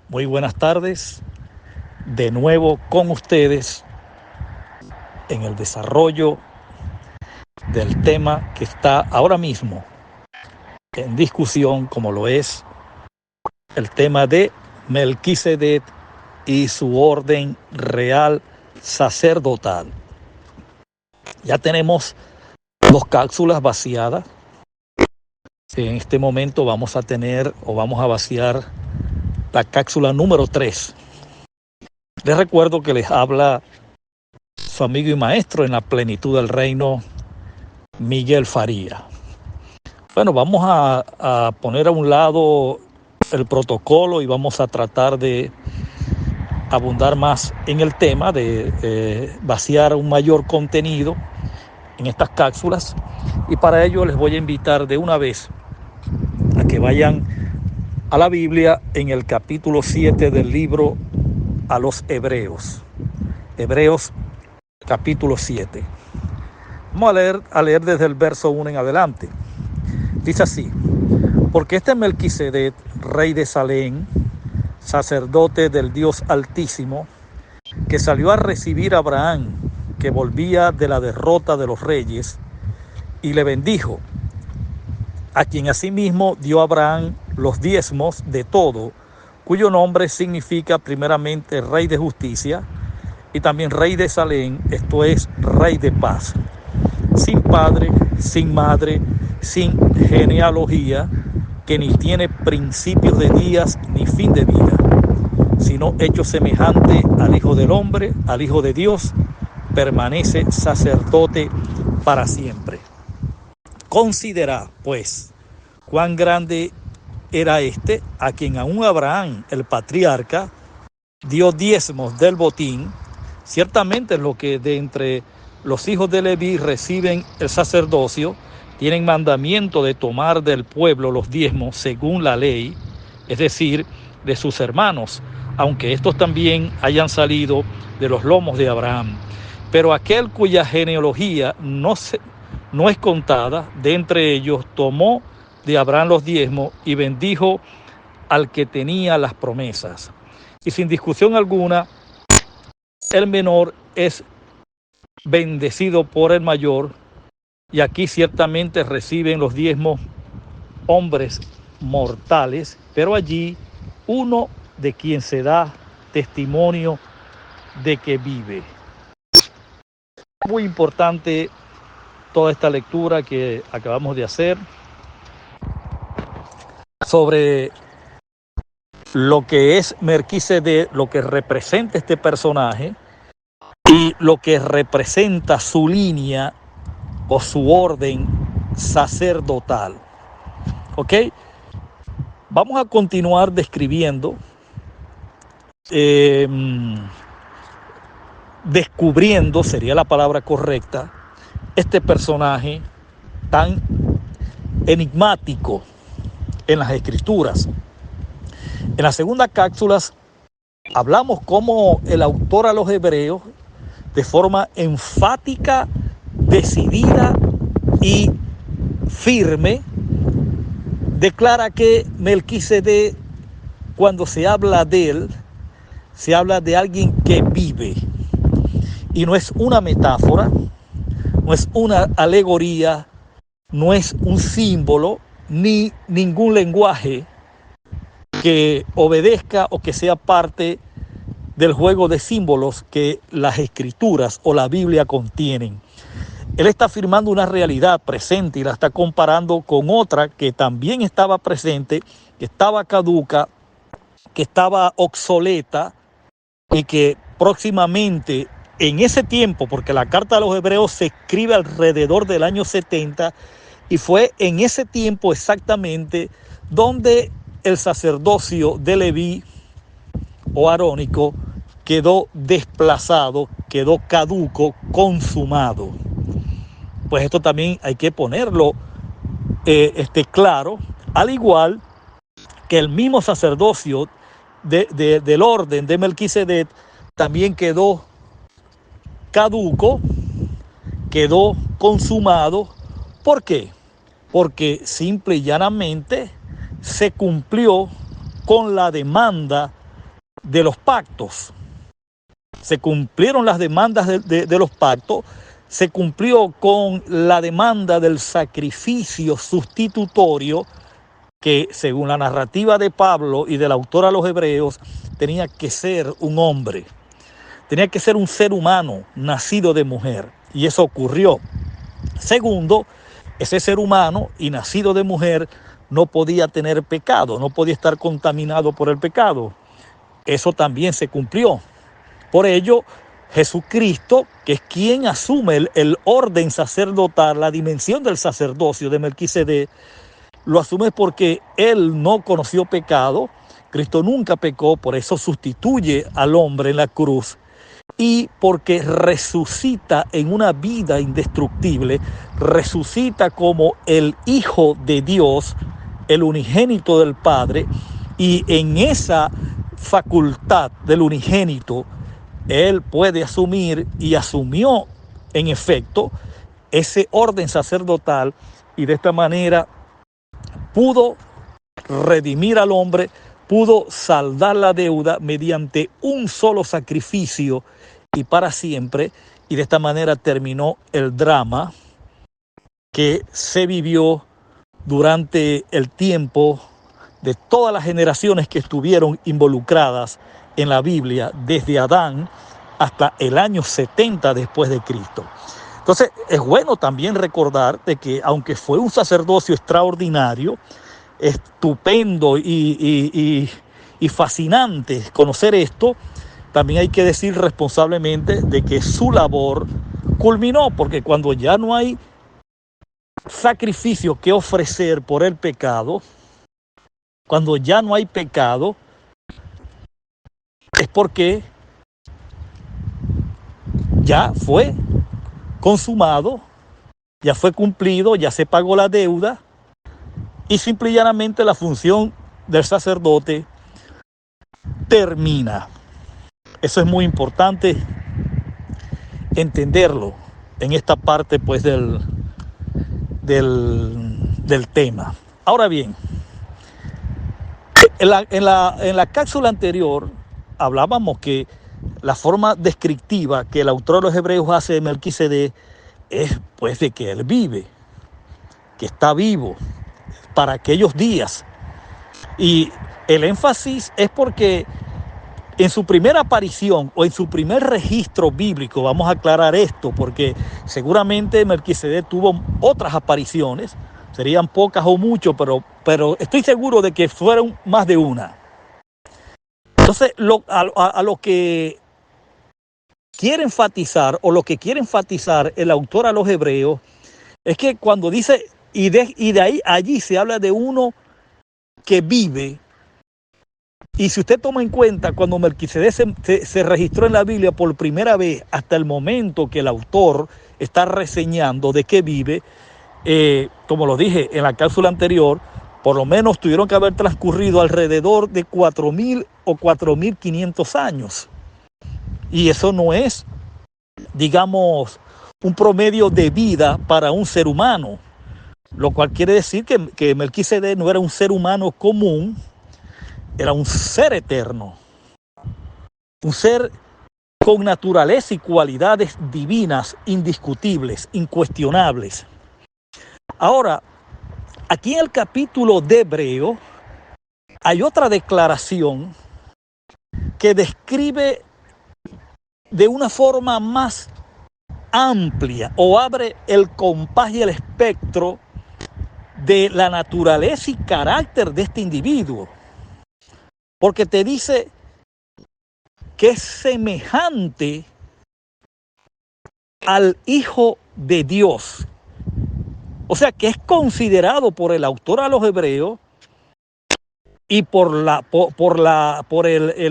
Muy buenas tardes, de nuevo con ustedes en el desarrollo del tema que está ahora mismo en discusión, como lo es el tema de Melquisedec y su orden real sacerdotal. Ya tenemos 2 cápsulas vaciadas. En este momento vamos a vaciar la cápsula número 3. Les recuerdo que les habla su amigo y maestro en la plenitud del reino, Miguel Faría. Bueno, vamos a poner a un lado el protocolo y vamos a tratar de abundar más en el tema, de vaciar un mayor contenido en estas cápsulas. Y para ello les voy a invitar de una vez a que vayan a la Biblia en el capítulo 7 del libro a los Hebreos. Hebreos capítulo 7. Vamos a leer desde el verso 1 en adelante. Dice así: porque este Melquisedec, rey de Salem, sacerdote del Dios Altísimo, que salió a recibir a Abraham, que volvía de la derrota de los reyes, y le bendijo, a quien asimismo dio a Abraham los diezmos de todo, cuyo nombre significa primeramente rey de justicia, y también rey de Salem, esto es, rey de paz, sin padre, sin madre, sin genealogía, que ni tiene principios de días ni fin de vida, sino hecho semejante al Hijo del Hombre, al Hijo de Dios, permanece sacerdote para siempre. Considera, pues, cuán grande era este, a quien aún Abraham, el patriarca, dio diezmos del botín. Ciertamente lo que de entre los hijos de Leví reciben el sacerdocio, tienen mandamiento de tomar del pueblo los diezmos según la ley, es decir, de sus hermanos, aunque estos también hayan salido de los lomos de Abraham. Pero aquel cuya genealogía no es contada, de entre ellos tomó de Abraham los diezmos y bendijo al que tenía las promesas. Y sin discusión alguna, el menor es bendecido por el mayor, y aquí ciertamente reciben los diezmos hombres mortales, pero allí uno de quien se da testimonio de que vive. Muy importante toda esta lectura que acabamos de hacer sobre lo que es Melquisedec, lo que representa este personaje y lo que representa su línea o su orden sacerdotal. ¿Ok? Vamos a continuar describiendo, descubriendo, sería la palabra correcta, este personaje tan enigmático en las Escrituras. En la segunda cápsula hablamos cómo el autor a los Hebreos, de forma enfática, decidida y firme, declara que Melquisedec, cuando se habla de él, se habla de alguien que vive. Y no es una metáfora, no es una alegoría, no es un símbolo, ni ningún lenguaje que obedezca o que sea parte del juego de símbolos que las Escrituras o la Biblia contienen. Él está afirmando una realidad presente y la está comparando con otra que también estaba presente, que estaba caduca, que estaba obsoleta y que próximamente, en ese tiempo, porque la carta a los Hebreos se escribe alrededor del año 70, y fue en ese tiempo exactamente donde el sacerdocio de Leví o arónico quedó desplazado, quedó caduco, consumado. Pues esto también hay que ponerlo claro, al igual que el mismo sacerdocio del orden de Melquisedec también quedó caduco, quedó consumado. ¿Por qué? Porque simple y llanamente se cumplió con la demanda de los pactos. Se cumplieron las demandas de los pactos, se cumplió con la demanda del sacrificio sustitutorio que, según la narrativa de Pablo y del autor a los Hebreos, tenía que ser un hombre, tenía que ser un ser humano nacido de mujer, y eso ocurrió. Segundo, ese ser humano y nacido de mujer no podía tener pecado, no podía estar contaminado por el pecado. Eso también se cumplió. Por ello, Jesucristo, que es quien asume el orden sacerdotal, la dimensión del sacerdocio de Melquisedec, lo asume porque él no conoció pecado. Cristo nunca pecó, por eso sustituye al hombre en la cruz. Y porque resucita en una vida indestructible, resucita como el Hijo de Dios, el unigénito del Padre, y en esa facultad del unigénito, él puede asumir y asumió en efecto ese orden sacerdotal, y de esta manera pudo redimir al hombre, pudo saldar la deuda mediante un solo sacrificio y para siempre, y de esta manera terminó el drama que se vivió durante el tiempo de todas las generaciones que estuvieron involucradas en la Biblia, desde Adán hasta el año 70 después de Cristo. Entonces, es bueno también recordar de que, aunque fue un sacerdocio extraordinario, estupendo y fascinante conocer esto, también hay que decir responsablemente de que su labor culminó, porque cuando ya no hay sacrificio que ofrecer por el pecado, cuando ya no hay pecado, es porque ya fue consumado, ya fue cumplido, ya se pagó la deuda, y simple y llanamente la función del sacerdote termina. Eso es muy importante entenderlo en esta parte pues del tema. Ahora bien, en la cápsula anterior hablábamos que la forma descriptiva que el autor de los Hebreos hace de Melquisedec es pues de que él vive, que está vivo para aquellos días. Y el énfasis es porque en su primera aparición o en su primer registro bíblico, vamos a aclarar esto, porque seguramente Melquisedec tuvo otras apariciones, serían pocas o mucho, pero estoy seguro de que fueron más de una. Entonces, a lo que quiere enfatizar, o lo que quiere enfatizar el autor a los Hebreos, es que cuando dice, y de ahí, allí se habla de uno que vive. Y si usted toma en cuenta, cuando Melquisedec se registró en la Biblia por primera vez, hasta el momento que el autor está reseñando de qué vive, como lo dije en la cápsula anterior, por lo menos tuvieron que haber transcurrido alrededor de 4.000 o 4.500 años. Y eso no es, digamos, un promedio de vida para un ser humano, lo cual quiere decir que Melquisedec no era un ser humano común, era un ser eterno, un ser con naturaleza y cualidades divinas, indiscutibles, incuestionables. Ahora, aquí en el capítulo de Hebreo hay otra declaración que describe de una forma más amplia, o abre el compás y el espectro de la naturaleza y carácter de este individuo, porque te dice que es semejante al Hijo de Dios. O sea, que es considerado por el autor a los Hebreos y por la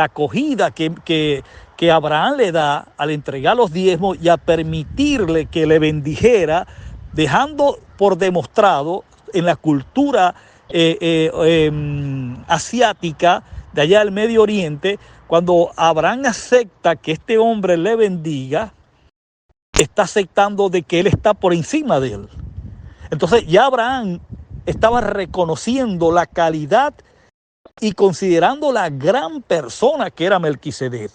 acogida que Abraham le da al entregar los diezmos y a permitirle que le bendijera, dejando por demostrado en la cultura asiática de allá del Medio Oriente, cuando Abraham acepta que este hombre le bendiga, está aceptando de que él está por encima de él. Entonces ya Abraham estaba reconociendo la calidad y considerando la gran persona que era Melquisedec,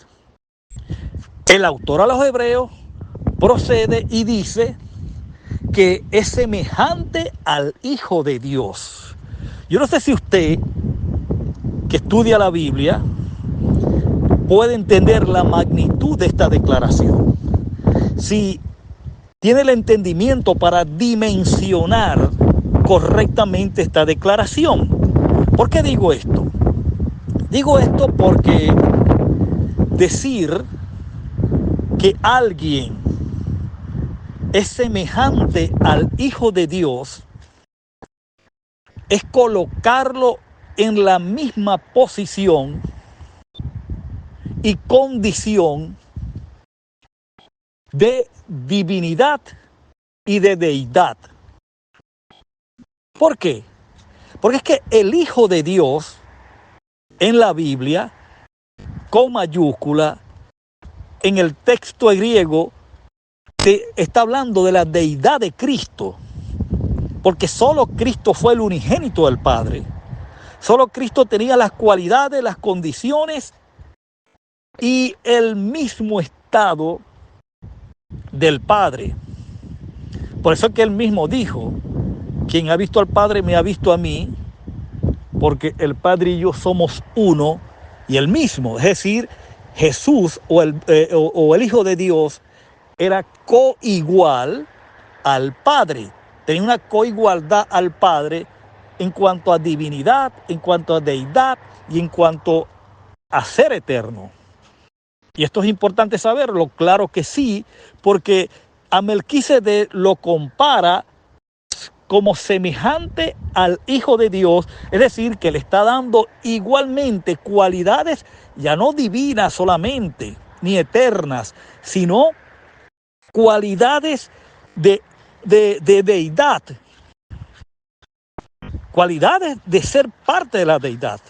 el autor a los Hebreos procede y dice que es semejante al Hijo de Dios. Yo no sé si usted, que estudia la Biblia, puede entender la magnitud de esta declaración. Si tiene el entendimiento para dimensionar correctamente esta declaración. ¿Por qué digo esto? Digo esto porque decir que alguien es semejante al Hijo de Dios es colocarlo en la misma posición y condición de divinidad y de deidad. ¿Por qué? Porque es que el Hijo de Dios en la Biblia, con mayúscula, en el texto griego, está hablando de la deidad de Cristo, porque solo Cristo fue el unigénito del Padre. Solo Cristo tenía las cualidades, las condiciones y el mismo estado del Padre. Por eso es que él mismo dijo: quien ha visto al Padre me ha visto a mí, porque el Padre y yo somos uno y el mismo. Es decir, Jesús o el Hijo de Dios era coigual al Padre. Tenía una coigualdad al Padre en cuanto a divinidad, en cuanto a deidad y en cuanto a ser eterno. Y esto es importante saberlo, claro que sí, porque a Melquisedec lo compara como semejante al Hijo de Dios, es decir, que le está dando igualmente cualidades ya no divinas solamente, ni eternas, sino cualidades de deidad, cualidades de ser parte de la deidad.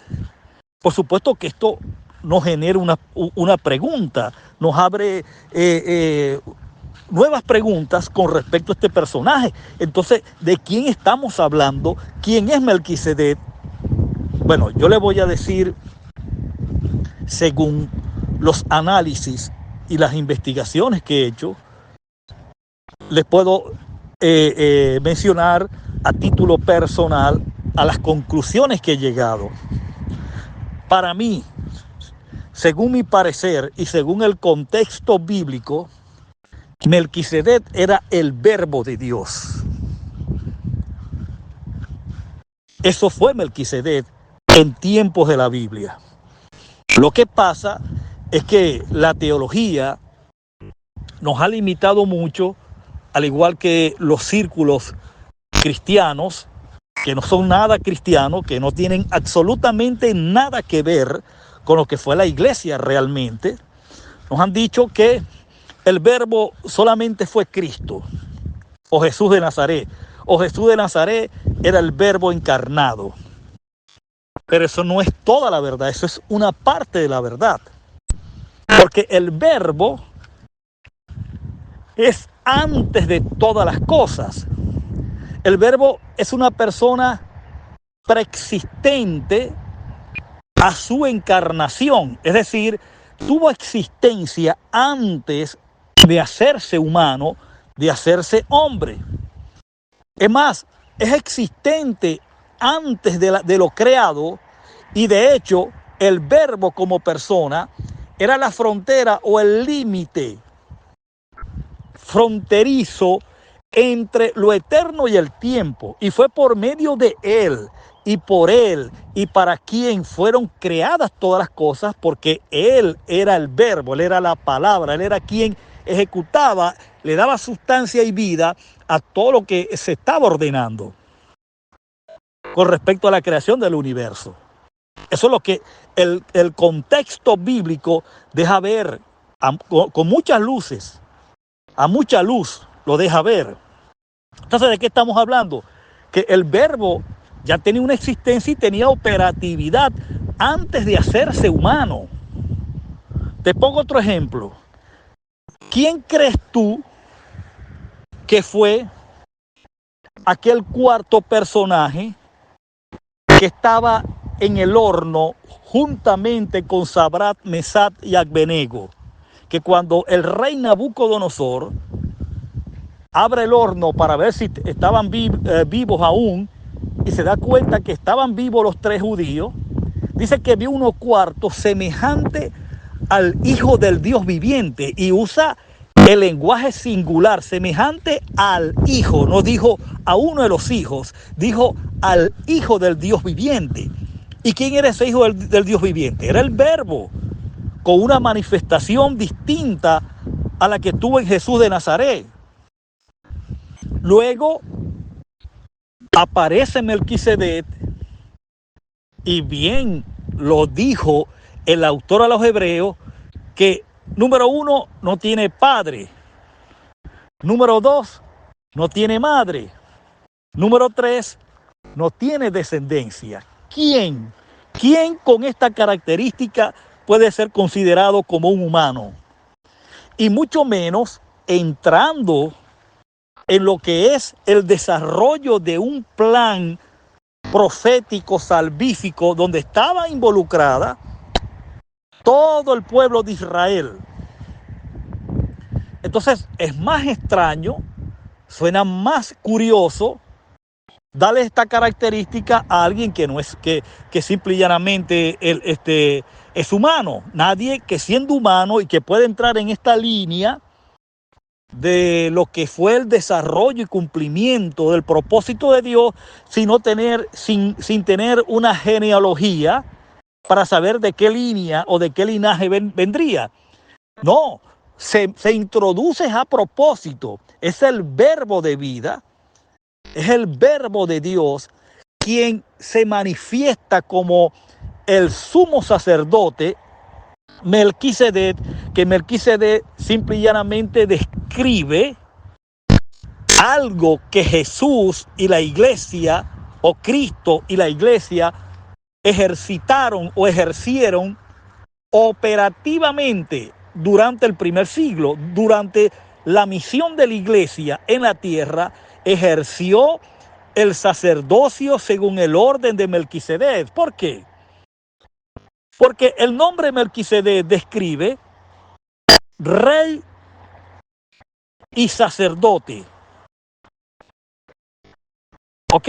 Por supuesto que esto nos genera una pregunta, nos abre nuevas preguntas con respecto a este personaje. Entonces, ¿de quién estamos hablando? ¿Quién es Melquisedec? Bueno, yo le voy a decir, según los análisis y las investigaciones que he hecho, les puedo mencionar a título personal a las conclusiones que he llegado. Para mí, según mi parecer y según el contexto bíblico, Melquisedec era el verbo de Dios. Eso fue Melquisedec en tiempos de la Biblia. Lo que pasa es que la teología nos ha limitado mucho, al igual que los círculos cristianos, que no son nada cristianos, que no tienen absolutamente nada que ver con lo que fue la iglesia realmente. Nos han dicho que el verbo solamente fue Cristo, o Jesús de Nazaret, o Jesús de Nazaret era el verbo encarnado. Pero eso no es toda la verdad, eso es una parte de la verdad. Porque el verbo es antes de todas las cosas. El verbo es una persona preexistente a su encarnación, es decir, tuvo existencia antes de hacerse humano, de hacerse hombre. Es más, es existente antes de lo creado, y de hecho el verbo como persona era la frontera o el límite fronterizo entre lo eterno y el tiempo, y fue por medio de él y por él y para quien fueron creadas todas las cosas, porque él era el verbo, él era la palabra, él era quien ejecutaba, le daba sustancia y vida a todo lo que se estaba ordenando con respecto a la creación del universo. Eso es lo que el contexto bíblico deja ver con muchas luces, a mucha luz lo deja ver. Entonces, ¿de qué estamos hablando? Que el verbo ya tenía una existencia y tenía operatividad antes de hacerse humano. Te pongo otro ejemplo. ¿Quién crees tú que fue aquel cuarto personaje que estaba en el horno juntamente con Sabrat, Mesat y Abednego. Que cuando el rey Nabucodonosor abre el horno para ver si estaban vivos aún y se da cuenta que estaban vivos los tres judíos, dice que vio uno cuarto semejante al Hijo del Dios viviente, y usa el lenguaje singular, semejante al Hijo. No dijo a uno de los hijos, dijo al Hijo del Dios viviente. ¿Y quién era ese Hijo del Dios viviente? Era el Verbo, con una manifestación distinta a la que tuvo en Jesús de Nazaret. Luego aparece Melquisedec, y bien lo dijo el autor a los Hebreos, que número uno, no tiene padre. Número dos, no tiene madre. Número tres, no tiene descendencia. ¿Quién? ¿Quién con esta característica puede ser considerado como un humano? Y mucho menos entrando en lo que es el desarrollo de un plan profético, salvífico, donde estaba involucrada todo el pueblo de Israel. Entonces es más extraño, suena más curioso darle esta característica a alguien que no es que simple y llanamente es humano. Nadie que siendo humano y que puede entrar en esta línea de lo que fue el desarrollo y cumplimiento del propósito de Dios sin tener una genealogía para saber de qué línea o de qué linaje vendría. No, se introduce a propósito. Es el Verbo de vida, es el Verbo de Dios quien se manifiesta como el sumo sacerdote Melquisedec, que Melquisedec simple y llanamente describe algo que Jesús y la iglesia, o Cristo y la iglesia, ejercitaron o ejercieron operativamente durante el primer siglo. Durante la misión de la iglesia en la tierra, ejerció el sacerdocio según el orden de Melquisedec. ¿Por qué? Porque el nombre Melquisedec describe rey y sacerdote. ¿Ok?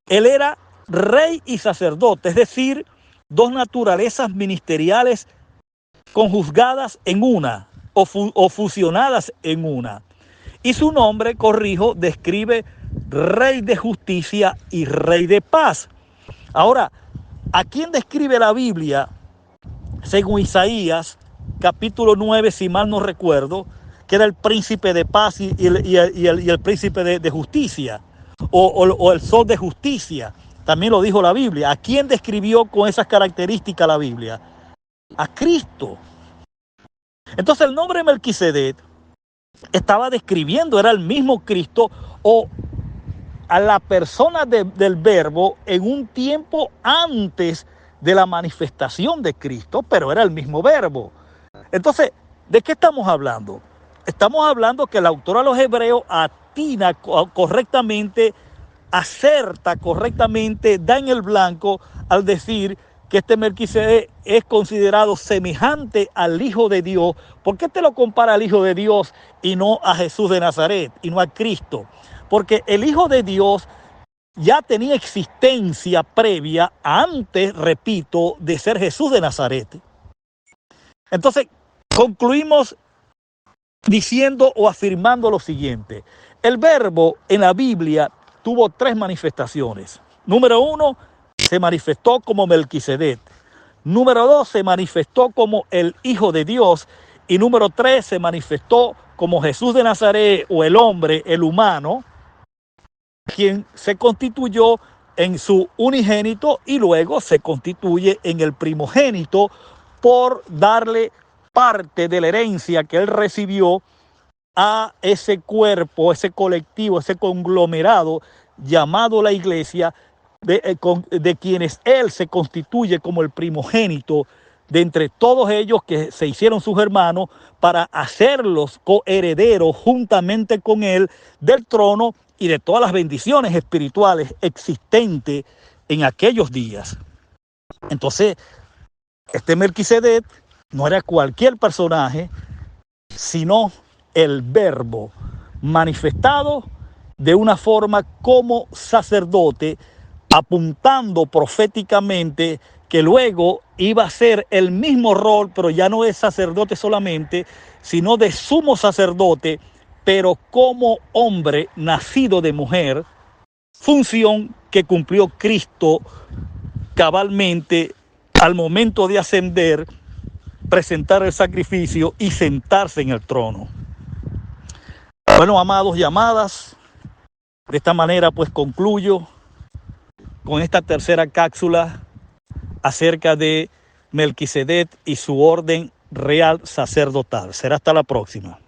Él era rey y sacerdote, es decir, dos naturalezas ministeriales conjuzgadas en una o fusionadas en una. Y su nombre, corrijo, describe rey de justicia y rey de paz. Ahora, ¿a quién describe la Biblia? Según Isaías, capítulo 9, si mal no recuerdo, que era el príncipe de paz y el príncipe de justicia, o el sol de justicia. También lo dijo la Biblia. ¿A quién describió con esas características la Biblia? A Cristo. Entonces el nombre Melquisedec estaba describiendo, era el mismo Cristo o a la persona del Verbo en un tiempo antes de la manifestación de Cristo, pero era el mismo Verbo. Entonces, ¿de qué estamos hablando? Estamos hablando que el autor a los Hebreos atina correctamente, acerta correctamente, da en el blanco al decir que este Melquisedec es considerado semejante al Hijo de Dios. ¿Por qué te lo compara al Hijo de Dios y no a Jesús de Nazaret y no a Cristo? Porque el Hijo de Dios ya tenía existencia previa antes, repito, de ser Jesús de Nazaret. Entonces, concluimos diciendo o afirmando lo siguiente. El Verbo en la Biblia tuvo tres manifestaciones. Número uno, se manifestó como Melquisedec. Número dos, se manifestó como el Hijo de Dios. Y número tres, se manifestó como Jesús de Nazaret, o el hombre, el humano, quien se constituyó en su unigénito y luego se constituye en el primogénito por darle parte de la herencia que él recibió a ese cuerpo, ese colectivo, ese conglomerado llamado la iglesia, de quienes él se constituye como el primogénito de entre todos ellos que se hicieron sus hermanos, para hacerlos coherederos juntamente con él del trono y de todas las bendiciones espirituales existentes en aquellos días. Entonces, este Melquisedec no era cualquier personaje, sino el Verbo manifestado de una forma como sacerdote, apuntando proféticamente que luego iba a ser el mismo rol, pero ya no es sacerdote solamente, sino de sumo sacerdote, pero como hombre nacido de mujer, función que cumplió Cristo cabalmente al momento de ascender, presentar el sacrificio y sentarse en el trono. Bueno, amados y amadas, de esta manera pues concluyo con esta tercera cápsula acerca de Melquisedec y su orden real sacerdotal. Será hasta la próxima.